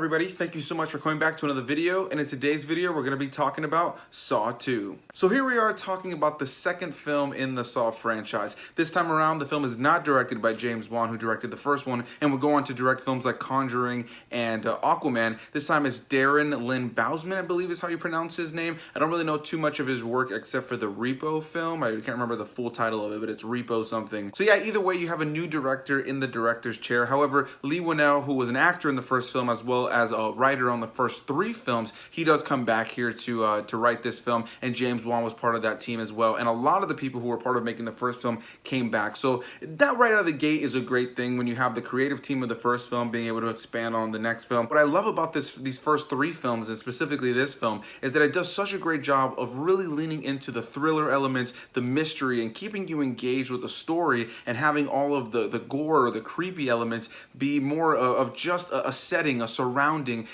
everybody, thank you so much for coming back to another video, and in today's video we're going to be talking about Saw 2. So here we are talking about the second film in the Saw franchise. This time around the film is not directed by James Wan, who directed the first one and would go on to direct films like Conjuring and Aquaman. This time it's Darren Lynn Bousman, I believe is how you pronounce his name. I don't really know too much of his work except for the Repo film. I can't remember the full title of it, but it's Repo something. So yeah, either way you have a new director in the director's chair. However, Leigh Whannell, who was an actor in the first film as well as a writer on the first 3 films, he does come back here to write this film, and James Wan was part of that team as well, and a lot of the people who were part of making the first film came back. So that right out of the gate is a great thing when you have the creative team of the first film being able to expand on the next film. What I love about these first 3 films, and specifically this film, is that it does such a great job of really leaning into the thriller elements, the mystery, and keeping you engaged with the story, and having all of the gore or the creepy elements be more of just a setting, a surrounding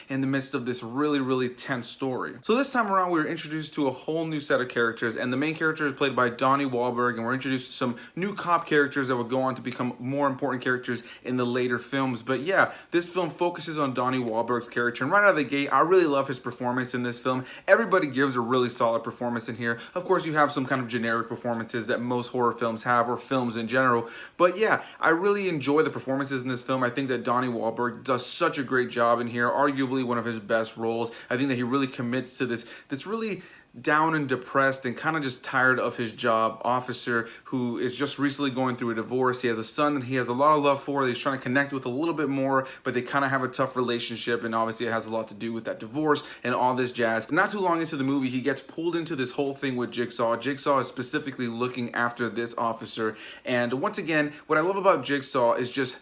in the midst of this really tense story. So this time around we were introduced to a whole new set of characters, and the main character is played by Donnie Wahlberg, and we're introduced to some new cop characters that would go on to become more important characters in the later films. But yeah, this film focuses on Donnie Wahlberg's character, and right out of the gate I really love his performance in this film. Everybody gives a really solid performance in here. Of course you have some kind of generic performances that most horror films have, or films in general, but yeah, I really enjoy the performances in this film. I think that Donnie Wahlberg does such a great job in here, arguably one of his best roles. I think that he really commits to this really down and depressed and kind of just tired of his job officer who is just recently going through a divorce. He has a son that he has a lot of love for, that he's trying to connect with a little bit more, but they kind of have a tough relationship, and obviously it has a lot to do with that divorce and all this jazz. Not too long into the movie, he gets pulled into this whole thing with Jigsaw. Jigsaw is specifically looking after this officer, and once again, what I love about Jigsaw is just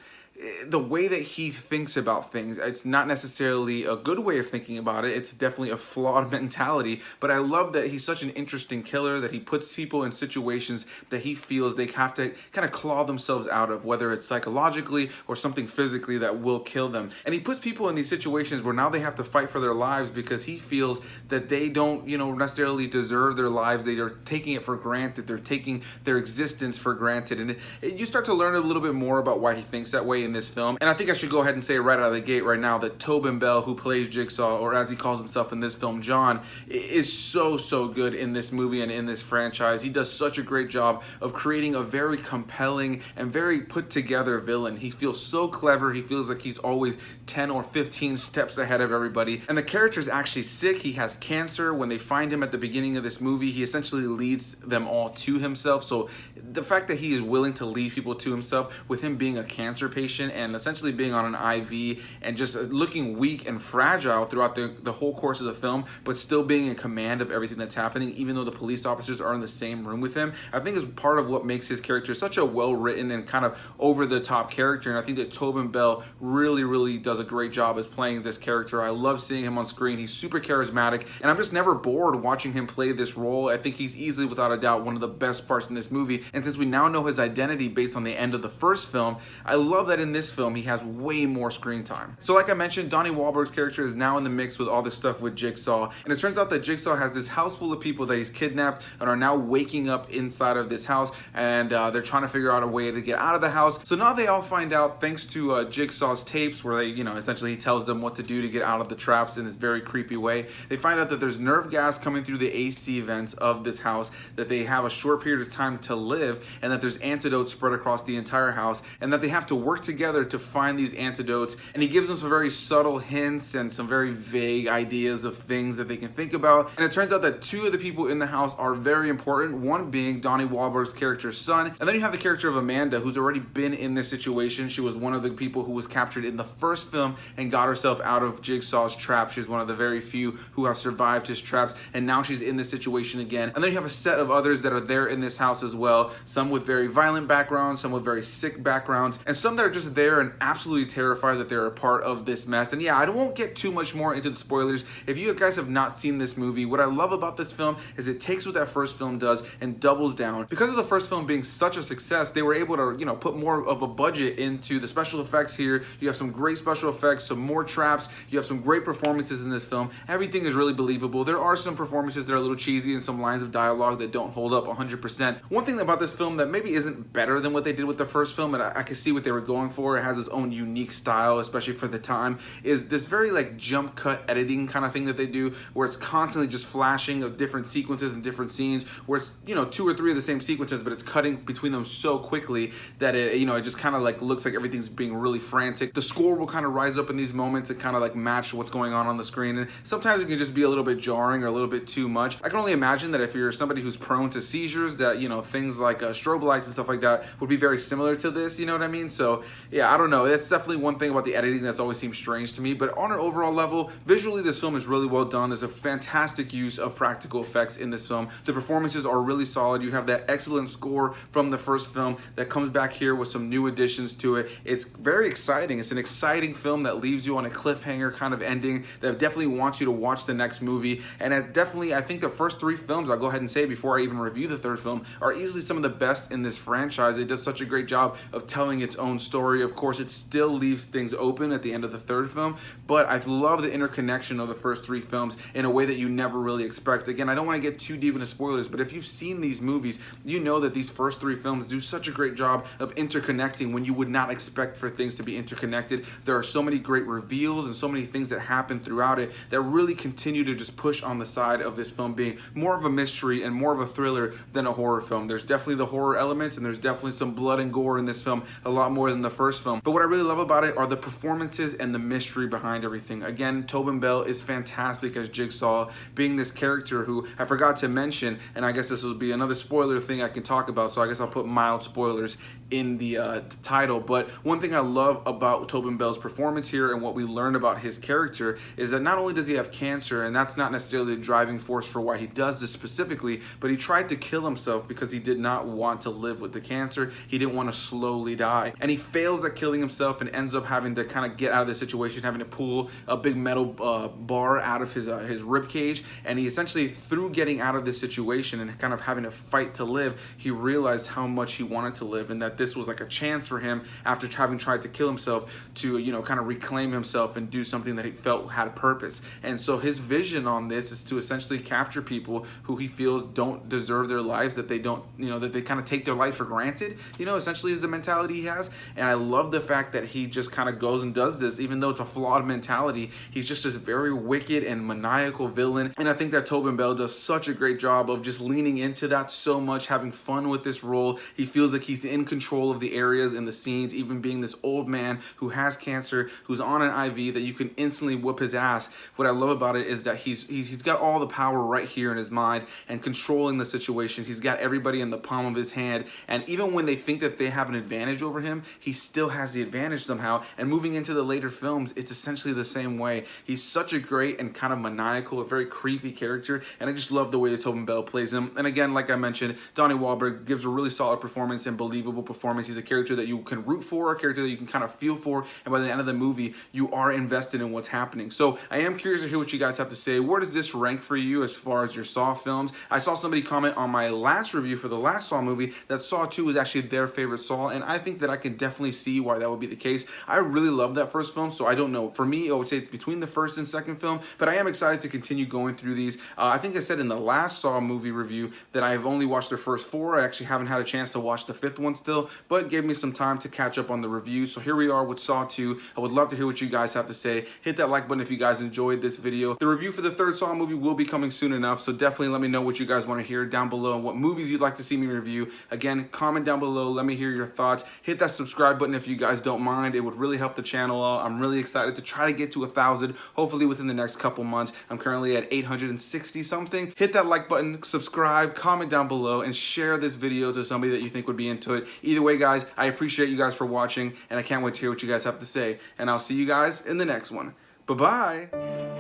the way that he thinks about things. It's not necessarily a good way of thinking about it. It's definitely a flawed mentality, but I love that he's such an interesting killer, that he puts people in situations that he feels they have to kind of claw themselves out of, whether it's psychologically or something physically that will kill them. And he puts people in these situations where now they have to fight for their lives because he feels that they don't, necessarily deserve their lives. They are taking it for granted. They're taking their existence for granted. And you start to learn a little bit more about why he thinks that way in this film. And I think I should go ahead and say right out of the gate right now that Tobin Bell, who plays Jigsaw, or as he calls himself in this film, John, is so good in this movie and in this franchise. He does such a great job of creating a very compelling and very put together villain. He feels so clever. He feels like he's always 10 or 15 steps ahead of everybody. And the character's actually sick. He has cancer. When they find him at the beginning of this movie, he essentially leads them all to himself. So the fact that he is willing to lead people to himself, with him being a cancer patient and essentially being on an IV and just looking weak and fragile throughout the whole course of the film, but still being in command of everything that's happening, even though the police officers are in the same room with him, I think is part of what makes his character such a well-written and kind of over-the-top character. And I think that Tobin Bell really does a great job as playing this character. I love seeing him on screen. He's super charismatic, and I'm just never bored watching him play this role. I think he's easily, without a doubt, one of the best parts in this movie. And since we now know his identity based on the end of the first film, I love that in this film he has way more screen time. So like I mentioned, Donnie Wahlberg's character is now in the mix with all this stuff with Jigsaw, and it turns out that Jigsaw has this house full of people that he's kidnapped and are now waking up inside of this house, and they're trying to figure out a way to get out of the house. So now they all find out, thanks to Jigsaw's tapes, where they, essentially he tells them what to do to get out of the traps in this very creepy way. They find out that there's nerve gas coming through the AC vents of this house, that they have a short period of time to live, and that there's antidotes spread across the entire house, and that they have to work together to find these antidotes. And he gives them some very subtle hints and some very vague ideas of things that they can think about. And it turns out that 2 of the people in the house are very important, one being Donnie Wahlberg's character's son, and then you have the character of Amanda, who's already been in this situation. She was one of the people who was captured in the first film and got herself out of Jigsaw's trap. She's one of the very few who have survived his traps, and now she's in this situation again. And then you have a set of others that are there in this house as well, some with very violent backgrounds, some with very sick backgrounds, and some that are just there and absolutely terrified that they're a part of this mess. And yeah, I won't get too much more into the spoilers. If you guys have not seen this movie, what I love about this film is it takes what that first film does and doubles down. Because of the first film being such a success, they were able to, put more of a budget into the special effects here. You have some great special effects, some more traps, you have some great performances in this film. Everything is really believable. There are some performances that are a little cheesy and some lines of dialogue that don't hold up 100%. One thing about this film that maybe isn't better than what they did with the first film, and I can see what they were going for, it has its own unique style, especially for the time, is this very like jump cut editing kind of thing that they do, where it's constantly just flashing of different sequences and different scenes, where it's, you know, 2 or 3 of the same sequences, but it's cutting between them so quickly that it, you know, it just kind of like looks like everything's being really frantic. The score will kind of rise up in these moments to kind of like match what's going on the screen, and sometimes it can just be a little bit jarring or a little bit too much. I can only imagine that if you're somebody who's prone to seizures, that, you know, things like strobe lights and stuff like that would be very similar to this, you know what I mean? So yeah, I don't know, that's definitely one thing about the editing that's always seemed strange to me. But on an overall level, visually this film is really well done. There's a fantastic use of practical effects in this film. The performances are really solid. You have that excellent score from the first film that comes back here with some new additions to it. It's very exciting. It's an exciting film that leaves you on a cliffhanger kind of ending that definitely wants you to watch the next movie. And it definitely, I think the first 3 films, I'll go ahead and say before I even review the third film, are easily some of the best in this franchise. It does such a great job of telling its own story. Of course, it still leaves things open at the end of the third film, but I love the interconnection of the first 3 films in a way that you never really expect. Again, I don't want to get too deep into spoilers, but if you've seen these movies, you know that these first 3 films do such a great job of interconnecting when you would not expect for things to be interconnected. There are so many great reveals and so many things that happen throughout it that really continue to just push on the side of this film being more of a mystery and more of a thriller than a horror film. There's definitely the horror elements, and there's definitely some blood and gore in this film, a lot more than the first film. But what I really love about it are the performances and the mystery behind everything. Again, Tobin Bell is fantastic as Jigsaw, being this character who I forgot to mention, and I guess this will be another spoiler thing I can talk about, so I guess I'll put mild spoilers in the title. But one thing I love about Tobin Bell's performance here and what we learn about his character is that not only does he have cancer, and that's not necessarily the driving force for why he does this specifically, but he tried to kill himself because he did not want to live with the cancer. He didn't want to slowly die, and he fails at killing himself and ends up having to kind of get out of the situation, having to pull a big metal bar out of his rib cage. And he essentially, through getting out of this situation and kind of having to fight to live, he realized how much he wanted to live, and that this was like a chance for him, after having tried to kill himself, to, you know, kind of reclaim himself and do something that he felt had a purpose. And so his vision on this is to essentially capture people who he feels don't deserve their lives, that they don't, you know, that they kind of take their life for granted, you know, essentially is the mentality he has. And I love the fact that he just kind of goes and does this, even though it's a flawed mentality. He's just this very wicked and maniacal villain, and I think that Tobin Bell does such a great job of just leaning into that so much, having fun with this role. He feels like he's in control of the areas and the scenes, even being this old man who has cancer, who's on an IV that you can instantly whoop his ass. What I love about it is that he's got all the power right here in his mind and controlling the situation. He's got everybody in the palm of his hand, and even when they think that they have an advantage over him, he still has the advantage somehow. And moving into the later films, it's essentially the same way. He's such a great and kind of maniacal, a very creepy character, and I just love the way that Tobin Bell plays him. And again, like I mentioned, Donnie Wahlberg gives a really solid performance and believable performance. He's a character that you can root for, a character that you can kind of feel for, and by the end of the movie, you are invested in what's happening. So I am curious to hear what you guys have to say. Where does this rank for you as far as your Saw films? I saw somebody comment on my last review for the last Saw movie that Saw 2 was actually their favorite Saw, and I think that I can definitely see why that would be the case. I really love that first film, so I don't know. For me, I would say it's between the first and second film, but I am excited to continue going through these. I think I said in the last Saw movie review that I've only watched the first 4. I actually haven't had a chance to watch the 5th one still, but it gave me some time to catch up on the review. So here we are with Saw 2. I would love to hear what you guys have to say. Hit that like button if you guys enjoyed this video. The review for the third Saw movie will be coming soon enough, so definitely let me know what you guys want to hear down below and what movies you'd like to see me review. Again, comment down below. Let me hear your thoughts. Hit that subscribe button if you guys don't mind. It would really help the channel out. I'm really excited to try to get to 1,000, hopefully within the next couple months. I'm currently at 860 something. Hit that like button, subscribe, comment down below, and share this video to somebody that you think would be into it. Either way, guys, I appreciate you guys for watching, and I can't wait to hear what you guys have to say. And I'll see you guys in the next one. Bye-bye.